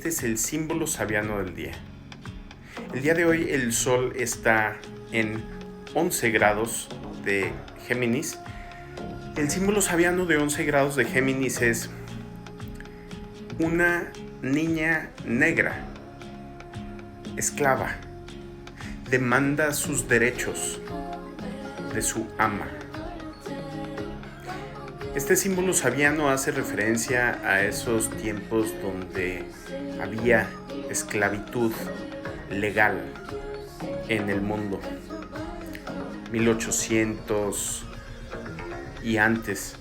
este es el símbolo sabiano del día. El día de hoy el Sol está en 11 grados de Géminis. El símbolo sabiano de 11 grados de Géminis es una niña negra, esclava, demanda sus derechos de su ama. Este símbolo sabiano hace referencia a esos tiempos donde había esclavitud legal en el mundo, 1800 y antes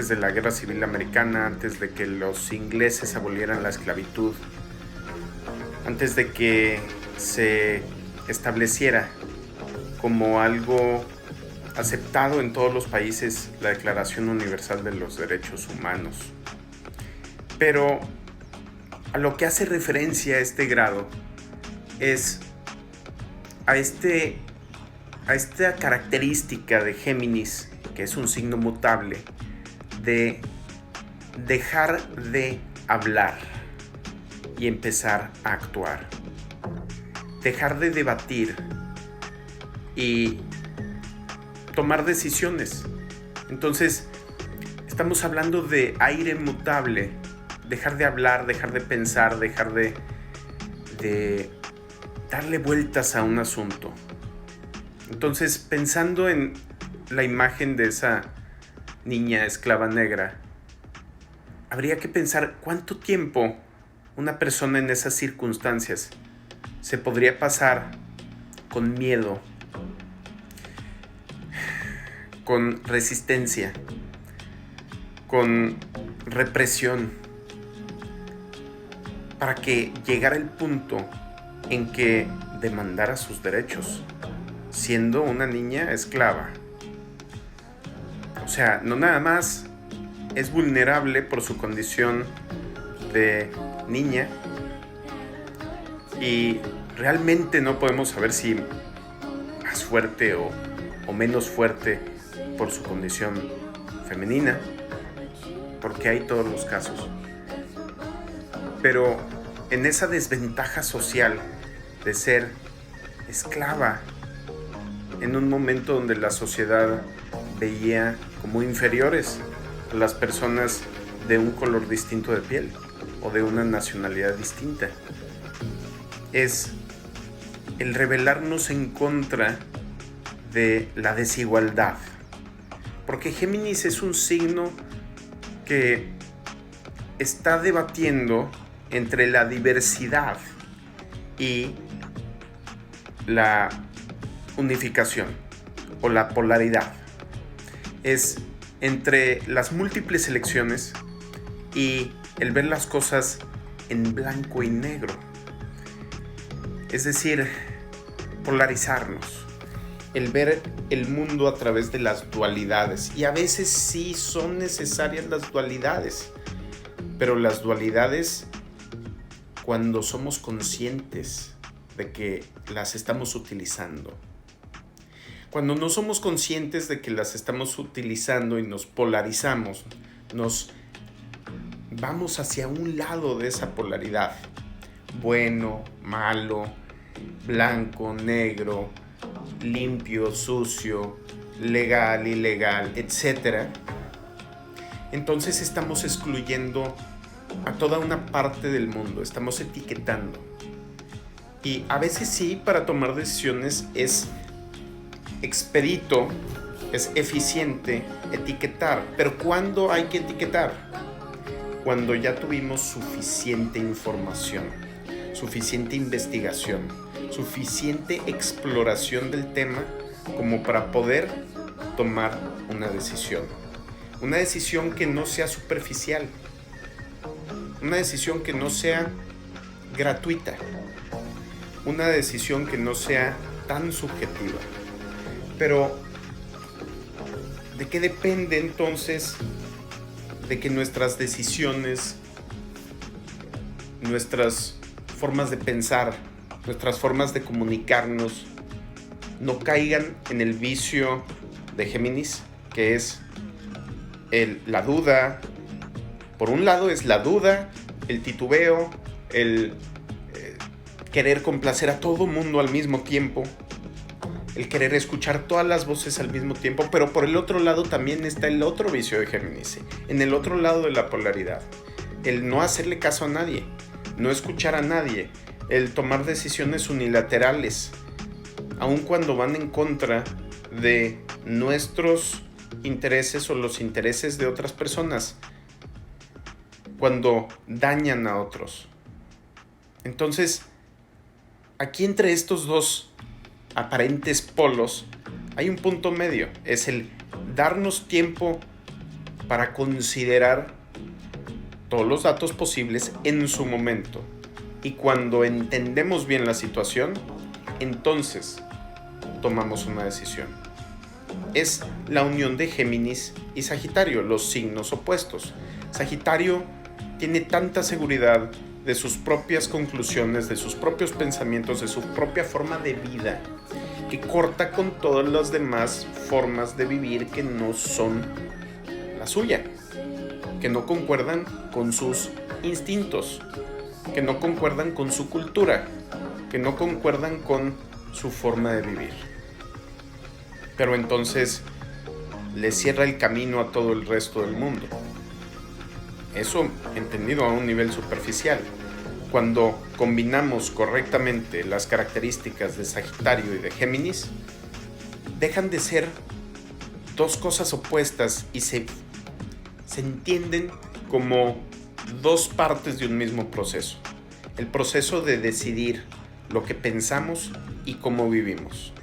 de la Guerra Civil Americana, antes de que los ingleses abolieran la esclavitud, antes de que se estableciera como algo aceptado en todos los países la Declaración Universal de los Derechos Humanos. Pero a lo que hace referencia este grado es a esta característica de Géminis, que es un signo mutable, de dejar de hablar y empezar a actuar, dejar de debatir y tomar decisiones. Entonces, estamos hablando de aire mutable, dejar de hablar, dejar de pensar, dejar de darle vueltas a un asunto. Entonces, pensando en la imagen de esa niña esclava negra, habría que pensar cuánto tiempo una persona en esas circunstancias se podría pasar con miedo, con resistencia, con represión, para que llegara el punto en que demandara sus derechos, siendo una niña esclava. O sea, no nada más es vulnerable por su condición de niña, y realmente no podemos saber si más fuerte o menos fuerte por su condición femenina, porque hay todos los casos. Pero en esa desventaja social de ser esclava, en un momento donde la sociedad veía como inferiores a las personas de un color distinto de piel o de una nacionalidad distinta, es el rebelarnos en contra de la desigualdad. Porque Géminis es un signo que está debatiendo entre la diversidad y la unificación o la polaridad. Es entre las múltiples elecciones y el ver las cosas en blanco y negro. Es decir, polarizarnos, el ver el mundo a través de las dualidades. Y a veces sí son necesarias las dualidades, pero las dualidades cuando somos conscientes de que las estamos utilizando. Cuando no somos conscientes de que las estamos utilizando y nos polarizamos, nos vamos hacia un lado de esa polaridad. Bueno, malo, blanco, negro, limpio, sucio, legal, ilegal, etc. Entonces estamos excluyendo a toda una parte del mundo, estamos etiquetando. Y a veces sí, para tomar decisiones es expedito, es eficiente etiquetar. Pero ¿cuándo hay que etiquetar? Cuando ya tuvimos suficiente información, suficiente investigación, suficiente exploración del tema como para poder tomar una decisión. Una decisión que no sea superficial, una decisión que no sea gratuita, una decisión que no sea tan subjetiva. Pero, ¿de qué depende entonces de que nuestras decisiones, nuestras formas de pensar, nuestras formas de comunicarnos no caigan en el vicio de Géminis, que es la duda? Por un lado es la duda, el titubeo, el querer complacer a todo mundo al mismo tiempo, el querer escuchar todas las voces al mismo tiempo, pero por el otro lado también está el otro vicio de Géminis, en el otro lado de la polaridad, el no hacerle caso a nadie, no escuchar a nadie, el tomar decisiones unilaterales, aun cuando van en contra de nuestros intereses o los intereses de otras personas, cuando dañan a otros. Entonces, aquí entre estos dos aparentes polos hay un punto medio, es el darnos tiempo para considerar todos los datos posibles en su momento, y cuando entendemos bien la situación, entonces tomamos una decisión. Es la unión de Géminis y Sagitario, los signos opuestos. Sagitario tiene tanta seguridad de sus propias conclusiones, de sus propios pensamientos, de su propia forma de vida, que corta con todas las demás formas de vivir que no son la suya, que no concuerdan con sus instintos, que no concuerdan con su cultura, que no concuerdan con su forma de vivir. Pero entonces le cierra el camino a todo el resto del mundo. Eso entendido a un nivel superficial. Cuando combinamos correctamente las características de Sagitario y de Géminis, dejan de ser dos cosas opuestas y se entienden como dos partes de un mismo proceso. El proceso de decidir lo que pensamos y cómo vivimos.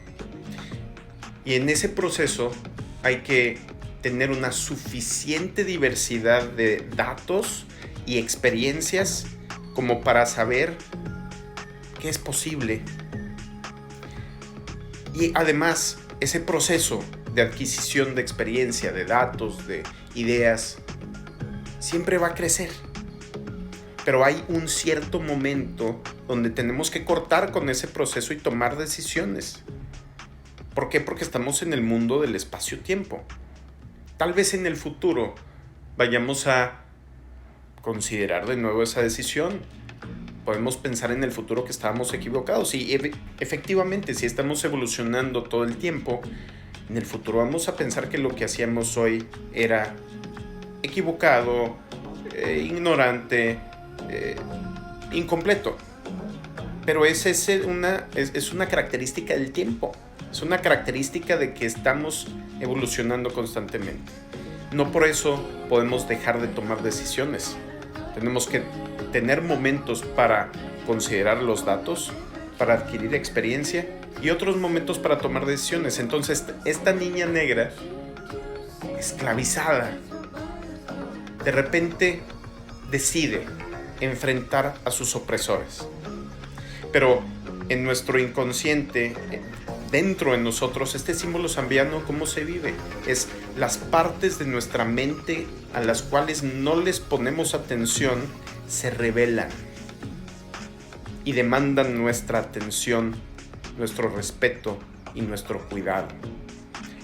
Y en ese proceso hay que tener una suficiente diversidad de datos y experiencias como para saber que es posible. Y además, ese proceso de adquisición de experiencia, de datos, de ideas, siempre va a crecer. Pero hay un cierto momento donde tenemos que cortar con ese proceso y tomar decisiones. ¿Por qué? Porque estamos en el mundo del espacio-tiempo. Tal vez en el futuro vayamos a considerar de nuevo esa decisión. Podemos pensar en el futuro que estábamos equivocados. Y efectivamente, si estamos evolucionando todo el tiempo, en el futuro vamos a pensar que lo que hacíamos hoy era equivocado, ignorante, incompleto. Pero es una característica del tiempo. Es una característica de que estamos evolucionando constantemente. No por eso podemos dejar de tomar decisiones. Tenemos que tener momentos para considerar los datos, para adquirir experiencia y otros momentos para tomar decisiones. Entonces, esta niña negra, esclavizada, de repente decide enfrentar a sus opresores. Pero en nuestro inconsciente, dentro de nosotros, este símbolo zambiano, ¿cómo se vive? Es las partes de nuestra mente a las cuales no les ponemos atención, se rebelan y demandan nuestra atención, nuestro respeto y nuestro cuidado.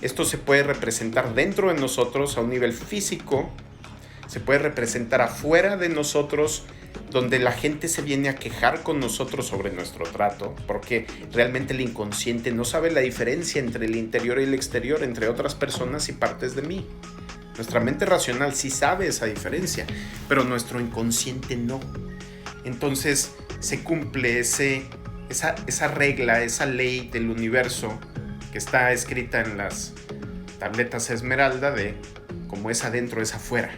Esto se puede representar dentro de nosotros a un nivel físico, se puede representar afuera de nosotros, donde la gente se viene a quejar con nosotros sobre nuestro trato, porque realmente el inconsciente no sabe la diferencia entre el interior y el exterior, entre otras personas y partes de mí. Nuestra mente racional sí sabe esa diferencia, pero nuestro inconsciente no. Entonces se cumple esa regla, esa ley del universo que está escrita en las tabletas esmeralda de como es adentro es afuera.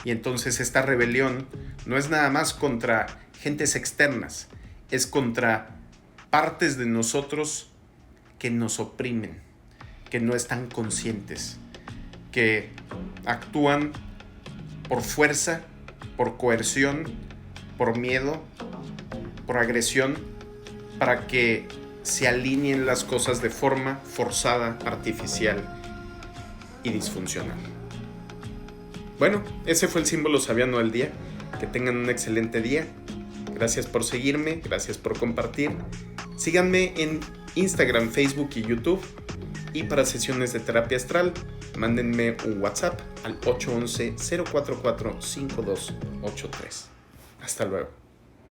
Y entonces esta rebelión no es nada más contra gentes externas, es contra partes de nosotros que nos oprimen, que no están conscientes, que actúan por fuerza, por coerción, por miedo, por agresión, para que se alineen las cosas de forma forzada, artificial y disfuncional. Bueno, ese fue el símbolo sabiano del día. Que tengan un excelente día. Gracias por seguirme, gracias por compartir. Síganme en Instagram, Facebook y YouTube. Y para sesiones de terapia astral, mándenme un WhatsApp al 811-044-5283. Hasta luego.